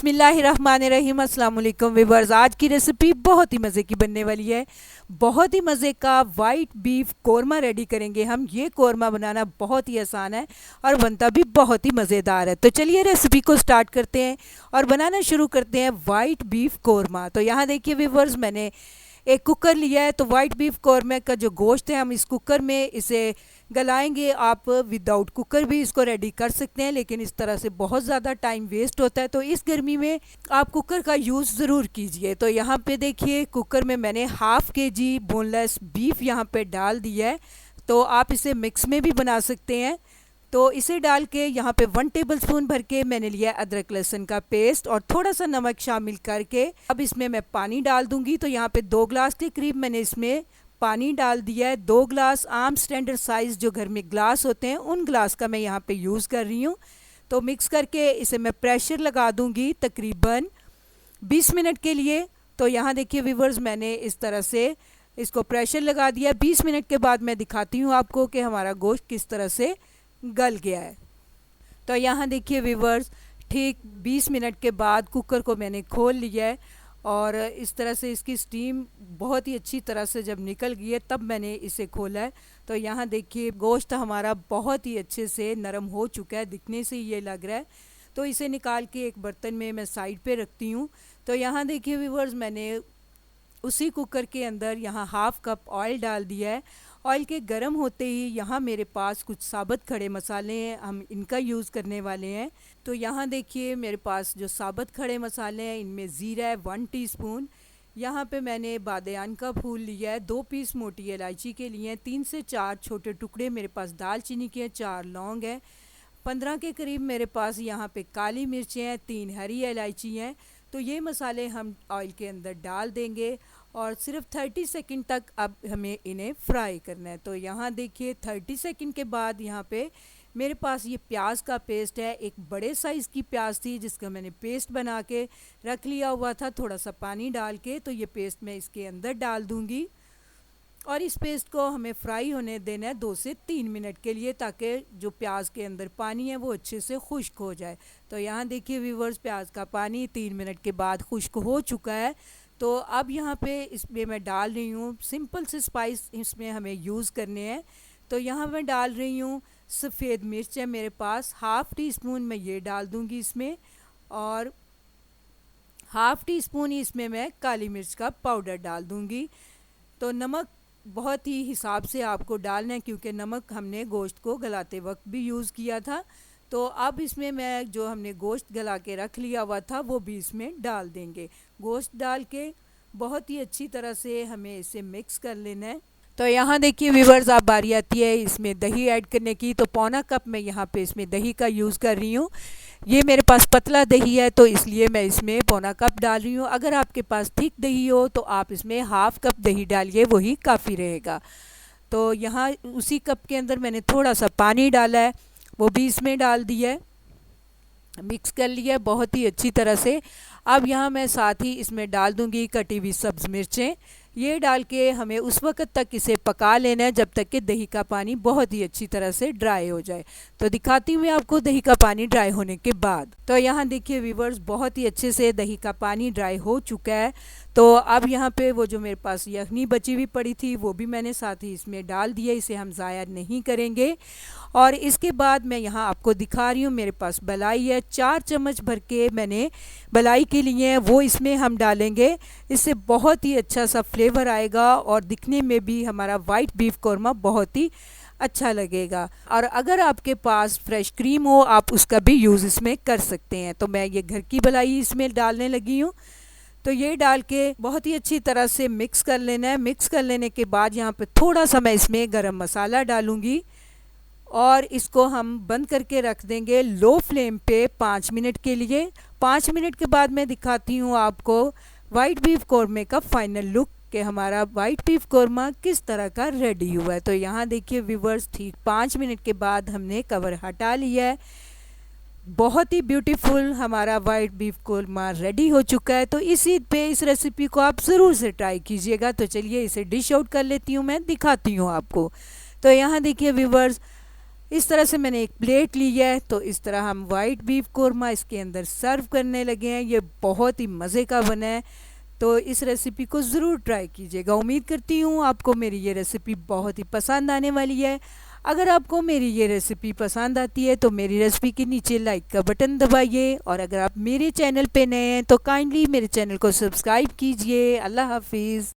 बिस्मिल्लाहिर्रहमानिर्रहीम। अस्सलाम वालेकुम व्यूअर्स। आज की रेसिपी बहुत ही मज़े की बनने वाली है। बहुत ही मज़े का वाइट बीफ कोरमा रेडी करेंगे हम। ये कोरमा बनाना बहुत ही आसान है और बनता भी बहुत ही मज़ेदार है। तो चलिए रेसिपी को स्टार्ट करते हैं और बनाना शुरू करते हैं वाइट बीफ कोरमा। तो यहाँ देखिए व्यूअर्स, मैंने एक कुकर लिया है। तो वाइट बीफ कौरमा का जो गोश्त है हम इस कुकर में इसे गलाएंगे। आप विदाउट कुकर भी इसको रेडी कर सकते हैं, लेकिन इस तरह से बहुत ज़्यादा टाइम वेस्ट होता है। तो इस गर्मी में आप कुकर का यूज़ ज़रूर कीजिए। तो यहाँ पे देखिए कुकर में मैंने हाफ़ केजी बोनलेस बीफ यहाँ पे डाल दिया है। तो आप इसे मिक्स में भी बना सकते हैं। तो इसे डाल के यहाँ पे 1 टेबलस्पून भर के मैंने लिया अदरक लहसुन का पेस्ट और थोड़ा सा नमक शामिल करके अब इसमें मैं पानी डाल दूंगी। तो यहाँ पे 2 ग्लास के करीब मैंने इसमें पानी डाल दिया है। 2 ग्लास आम स्टैंडर्ड साइज़ जो घर में ग्लास होते हैं उन ग्लास का मैं यहाँ पे यूज़ कर रही हूँ। तो मिक्स करके इसे मैं प्रेशर लगा दूँगी तकरीबन 20 मिनट के लिए। तो यहाँ देखिए व्यूअर्स, मैंने इस तरह से इसको प्रेशर लगा दिया। 20 मिनट के बाद मैं दिखाती हूँ आपको कि हमारा गोश्त किस तरह से गल गया है। तो यहाँ देखिए व्यूअर्स, ठीक 20 मिनट के बाद कुकर को मैंने खोल लिया है और इस तरह से इसकी स्टीम बहुत ही अच्छी तरह से जब निकल गई है तब मैंने इसे खोला है। तो यहाँ देखिए गोश्त हमारा बहुत ही अच्छे से नरम हो चुका है, दिखने से ये लग रहा है। तो इसे निकाल के एक बर्तन में मैं साइड पे रखती हूँ। तो यहाँ देखिए व्यूअर्स, मैंने उसी कुकर के अंदर यहाँ हाफ़ कप ऑयल डाल दिया है। ऑयल के गर्म होते ही यहाँ मेरे पास कुछ साबुत खड़े मसाले हैं, हम इनका यूज़ करने वाले हैं। तो यहाँ देखिए मेरे पास जो साबुत खड़े मसाले हैं इनमें ज़ीरा है 1 टीस्पून। यहाँ पे मैंने बादयान का फूल लिया है, 2 पीस मोटी इलायची के लिए हैं, 3 से 4 छोटे टुकड़े मेरे पास दालचीनी के हैं, 4 लौंग हैं, 15 के करीब मेरे पास यहाँ पे काली मिर्चें हैं, 3 हरी इलायची हैं। तो ये मसाले हम ऑयल के अंदर डाल देंगे और सिर्फ 30 सेकंड तक अब हमें इन्हें फ्राई करना है। तो यहाँ देखिए 30 सेकंड के बाद यहाँ पे मेरे पास ये प्याज का पेस्ट है। एक बड़े साइज़ की प्याज थी जिसका मैंने पेस्ट बना के रख लिया हुआ था थोड़ा सा पानी डाल के। तो ये पेस्ट मैं इसके अंदर डाल दूँगी और इस पेस्ट को हमें फ्राई होने देना है 2 से 3 मिनट के लिए, ताकि जो प्याज के अंदर पानी है वो अच्छे से खुश्क हो जाए। तो यहाँ देखिए व्यूअर्स, प्याज का पानी 3 मिनट के बाद खुश्क हो चुका है। तो अब यहाँ पे इसमें मैं डाल रही हूँ सिंपल से स्पाइस इसमें हमें यूज़ करने हैं। तो यहाँ मैं डाल रही हूँ सफ़ेद मिर्च है मेरे पास, हाफ़ टी स्पून मैं ये डाल दूँगी इसमें, और हाफ़ टी स्पून ही इसमें मैं काली मिर्च का पाउडर डाल दूँगी। तो नमक बहुत ही हिसाब से आपको डालना है क्योंकि नमक हमने गोश्त को गलाते वक्त भी यूज़ किया था। तो अब इसमें मैं जो हमने गोश्त गला के रख लिया हुआ था वो भी इसमें डाल देंगे। गोश्त डाल के बहुत ही अच्छी तरह से हमें इसे मिक्स कर लेना है। तो यहाँ देखिए व्यूअर्स, अब बारी आती है इसमें दही ऐड करने की। तो पौना कप मैं यहाँ पे इसमें दही का यूज़ कर रही हूँ। ये मेरे पास पतला दही है तो इसलिए मैं इसमें पौना कप डाल रही हूँ। अगर आपके पास थिक दही हो तो आप इसमें हाफ़ कप दही डालिए, वही काफ़ी रहेगा। तो यहाँ उसी कप के अंदर मैंने थोड़ा सा पानी डाला है, वो भी इसमें डाल दिया है, मिक्स कर लिया है बहुत ही अच्छी तरह से। अब यहाँ मैं साथ ही इसमें डाल दूँगी कटी हुई सब्ज़ मिर्चें। ये डाल के हमें उस वक्त तक इसे पका लेना है जब तक कि दही का पानी बहुत ही अच्छी तरह से ड्राई हो जाए। तो दिखाती हूँ मैं आपको दही का पानी ड्राई होने के बाद। तो यहाँ देखिए व्यूअर्स, बहुत ही अच्छे से दही का पानी ड्राई हो चुका है। तो अब यहाँ पे वो जो मेरे पास यखनी बची हुई पड़ी थी वो भी मैंने साथ ही इसमें डाल दिया, इसे हम ज़ाया नहीं करेंगे। और इसके बाद मैं यहाँ आपको दिखा रही हूँ मेरे पास मलाई है, 4 चम्मच भर के मैंने मलाई के लिए हैं, वो इसमें हम डालेंगे। इससे बहुत ही अच्छा सा फ्लेवर आएगा और दिखने में भी हमारा वाइट बीफ कौरमा बहुत ही अच्छा लगेगा। और अगर आपके पास फ्रेश क्रीम हो आप उसका भी यूज़ इसमें कर सकते हैं। तो मैं ये घर की मलाई इसमें डालने लगी हूँ। तो ये डाल के बहुत ही अच्छी तरह से मिक्स कर लेना है। मिक्स कर लेने के बाद यहाँ पे थोड़ा सा मैं इसमें गरम मसाला डालूँगी और इसको हम बंद करके रख देंगे लो फ्लेम पे 5 मिनट के लिए। 5 मिनट के बाद मैं दिखाती हूँ आपको वाइट बीफ कौरमे का फाइनल लुक कि हमारा वाइट बीफ कौरमा किस तरह का रेडी हुआ है। तो यहाँ देखिए व्यूअर्स, ठीक 5 मिनट के बाद हमने कवर हटा लिया है। बहुत ही ब्यूटीफुल हमारा वाइट बीफ कौरमा रेडी हो चुका है। तो इसी पे इस रेसिपी को आप ज़रूर से ट्राई कीजिएगा। तो चलिए इसे डिश आउट कर लेती हूँ, मैं दिखाती हूँ आपको। तो यहाँ देखिए व्यूअर्स, इस तरह से मैंने एक प्लेट ली है, तो इस तरह हम वाइट बीफ कोरमा इसके अंदर सर्व करने लगे हैं। ये बहुत ही मज़े का बना है, तो इस रेसिपी को ज़रूर ट्राई कीजिएगा। उम्मीद करती हूँ आपको मेरी ये रेसिपी बहुत ही पसंद आने वाली है। अगर आपको मेरी ये रेसिपी पसंद आती है तो मेरी रेसिपी के नीचे लाइक का बटन दबाइए, और अगर आप मेरे चैनल पे नए हैं तो काइंडली मेरे चैनल को सब्सक्राइब कीजिए। अल्लाह हाफिज़।